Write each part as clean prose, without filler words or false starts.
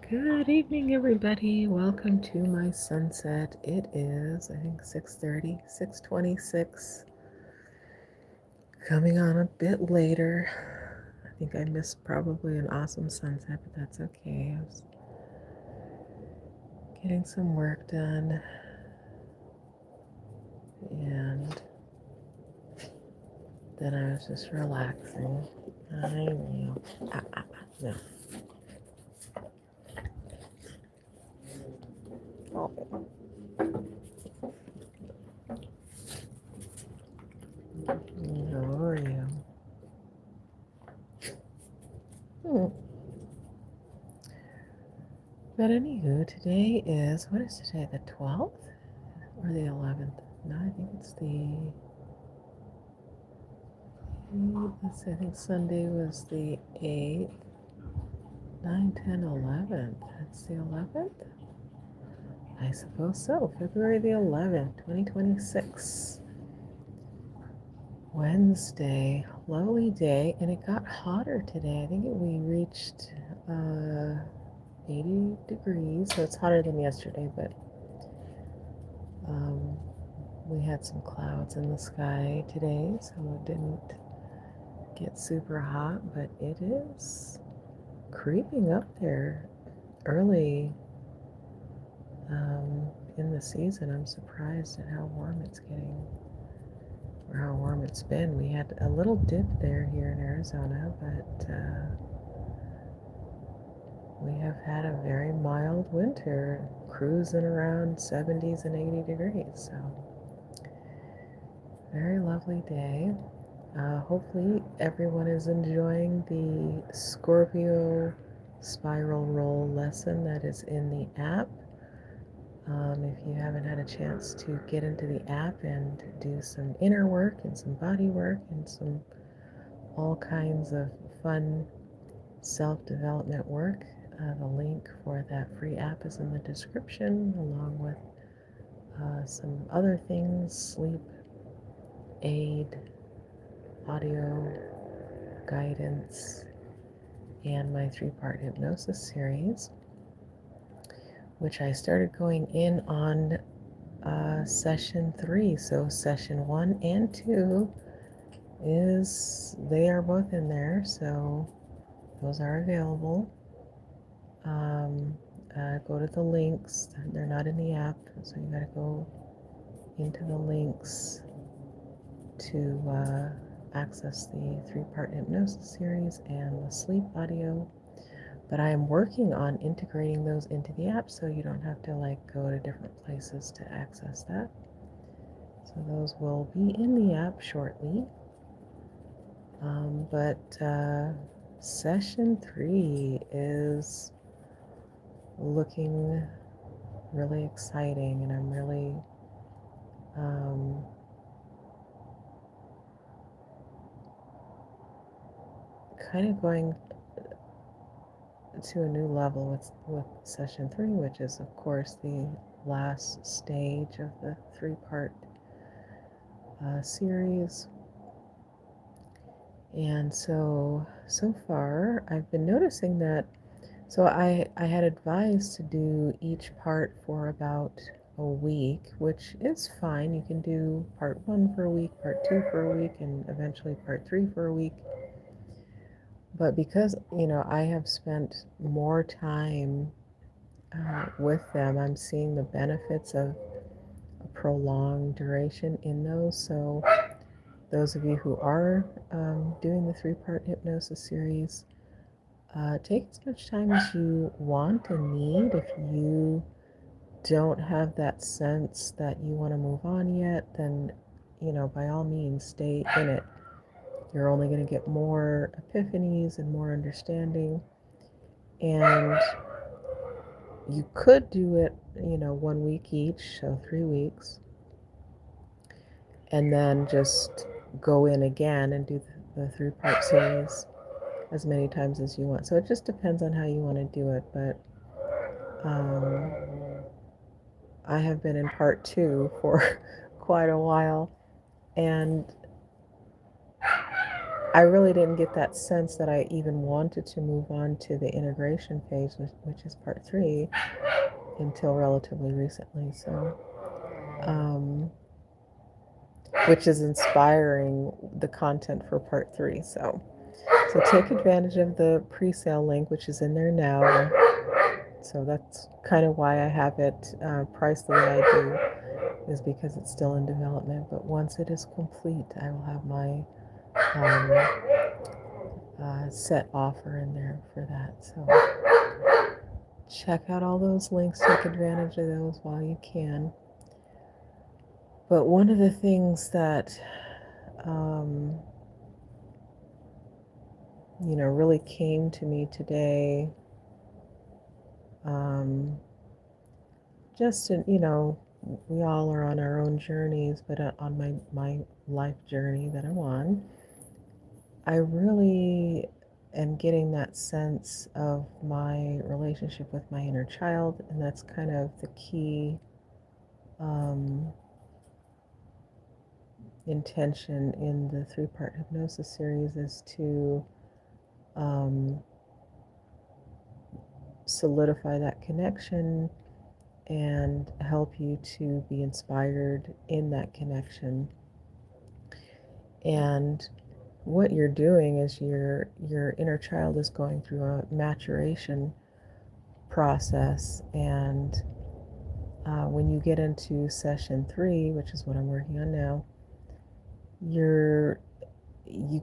Good evening, everybody. Welcome to my sunset. It is, I think, 6:30, 6:26. Coming on a bit later. I think I missed probably an awesome sunset, but that's okay. I was getting some work done, and then I was just relaxing. I know. No. Oh. How are you? But anywho, today is, what is today, the 12th or the 11th? No, I think it's let's see, I think Sunday was the 8th, 9, 10, 11th. That's the 11th? I suppose so. February the 11th, 2026. Wednesday. Lovely day. And it got hotter today. I think we reached 80 degrees. So it's hotter than yesterday, but we had some clouds in the sky today, so it didn't get super hot, but it is creeping up there early in the season. I'm surprised at how warm it's getting, or how warm it's been. We had a little dip there here in Arizona, but we have had a very mild winter, cruising around 70s and 80 degrees. So very lovely day. Hopefully everyone is enjoying the Scorpio spiral roll lesson that is in the app. If you haven't had a chance to get into the app and do some inner work and some body work and some all kinds of fun self-development work, the link for that free app is in the description, along with some other things, sleep aid, audio guidance, and my 3-part hypnosis series, which I started going in on session 3. So session 1 and 2 they are both in there, so those are available. Go to the links. They're not in the app, so you gotta go into the links to access the 3-part hypnosis series and the sleep audio. But I am working on integrating those into the app, so you don't have to go to different places to access that. So those will be in the app shortly. But session 3 is looking really exciting, and I'm really kind of going to a new level with session 3, which is of course the last stage of the 3-part series. And so far I've been noticing that, so I had advised to do each part for about a week, which is fine. You can do part 1 for a week, part 2 for a week, and eventually part 3 for a week. But because, I have spent more time with them, I'm seeing the benefits of a prolonged duration in those. So those of you who are doing the 3-part hypnosis series, take as much time as you want and need. If you don't have that sense that you want to move on yet, then, by all means, stay in it. You're only going to get more epiphanies and more understanding. And you could do it, 1 week each, so 3 weeks, and then just go in again and do the 3-part series as many times as you want. So it just depends on how you want to do it. But I have been in part 2 for quite a while, and I really didn't get that sense that I even wanted to move on to the integration phase, which is part three, until relatively recently. So, um, which is inspiring the content for part three. So take advantage of the pre-sale link, which is in there now. So that's kind of why I have it priced the way I do, is because it's still in development. But once it is complete, I will have my set offer in there for that. So check out all those links, take advantage of those while you can. But one of the things that really came to me today, just in, we all are on our own journeys, but on my life journey that I'm on, I really am getting that sense of my relationship with my inner child, and that's kind of the key intention in the three-part hypnosis series, is to solidify that connection and help you to be inspired in that connection. And what you're doing is your inner child is going through a maturation process, and when you get into session 3, which is what I'm working on now, you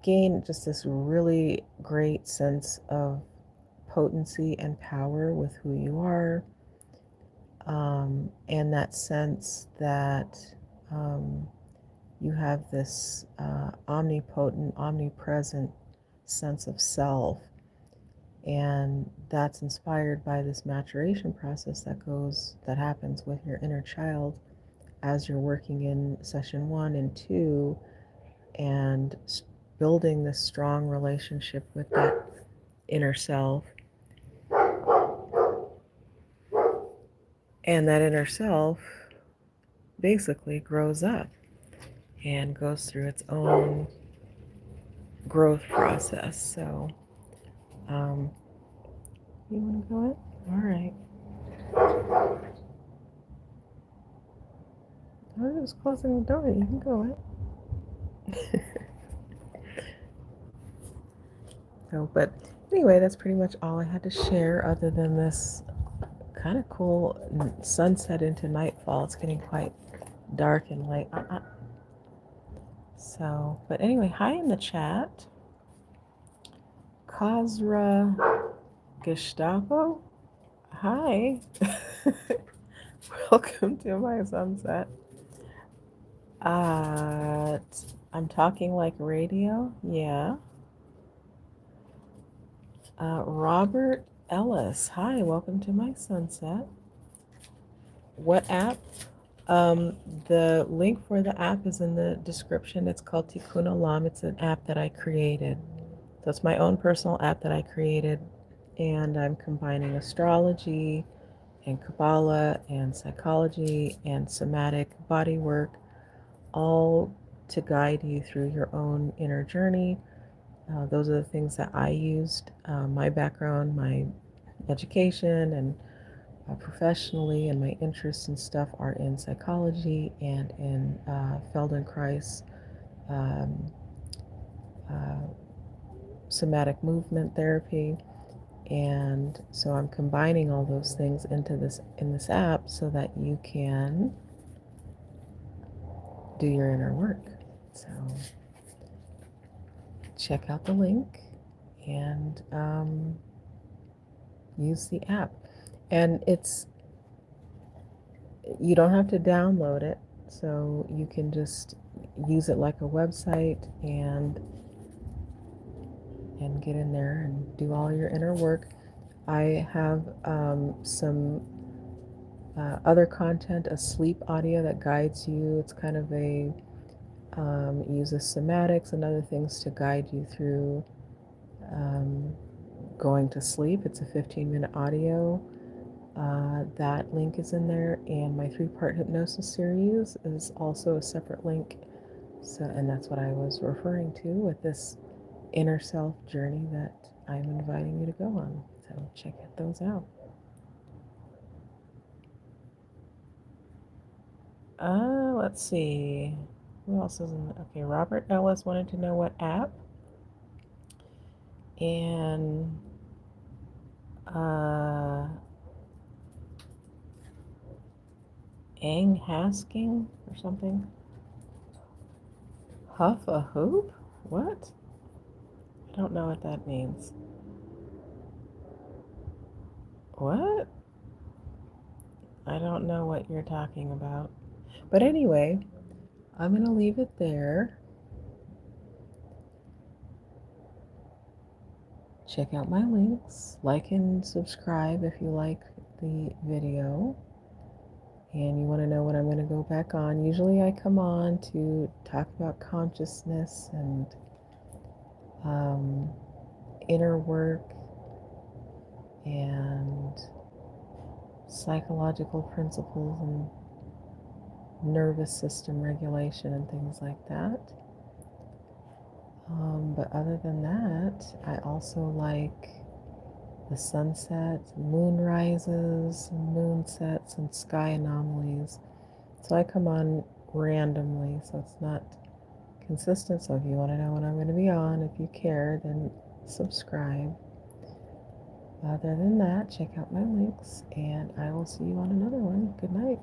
gain just this really great sense of potency and power with who you are, and that sense that you have this omnipotent, omnipresent sense of self, and that's inspired by this maturation process that happens with your inner child as you're working in session 1 and 2, and building this strong relationship with that inner self. And that inner self basically grows up and goes through its own growth process. So, you want to go in? All right. I was just closing the door. You can go in. So, but anyway, that's pretty much all I had to share, other than this kind of cool sunset into nightfall. It's getting quite dark and light. So, but anyway, hi in the chat. Kazra Gestapo. Hi. Welcome to my sunset. I'm talking like radio. Yeah. Robert Ellis. Hi, welcome to my sunset. What app? The link for the app is in the description. It's called Tikkun Olam. It's an app that I created. So it's my own personal app that I created, and I'm combining astrology and Kabbalah and psychology and somatic body work, all to guide you through your own inner journey. Those are the things that I used. My background, my education, and professionally, and my interests and stuff are in psychology and in Feldenkrais um, uh, somatic movement therapy. And so I'm combining all those things into this app so that you can do your inner work. So check out the link and use the app. And you don't have to download it, so you can just use it like a website and get in there and do all your inner work. I have some other content, a sleep audio that guides you. It's kind of uses somatics and other things to guide you through going to sleep. It's a 15-minute audio. That link is in there, and my 3-part hypnosis series is also a separate link. So, and that's what I was referring to with this inner self journey that I'm inviting you to go on. So check those out. Let's see. Who else is in? Okay, Robert Ellis wanted to know what app. And Hasking or something. Huff a hoop? What? I don't know what that means. What? I don't know what you're talking about. But anyway, I'm going to leave it there. Check out my links. Like and subscribe if you like the video. And you want to know when I'm going to go back on. Usually I come on to talk about consciousness and inner work and psychological principles and nervous system regulation and things like that. But other than that, I also like the sunsets, moon rises, moon sets, and sky anomalies. So I come on randomly, so it's not consistent. So if you want to know when I'm going to be on, if you care, then subscribe. Other than that, check out my links, and I will see you on another one. Good night.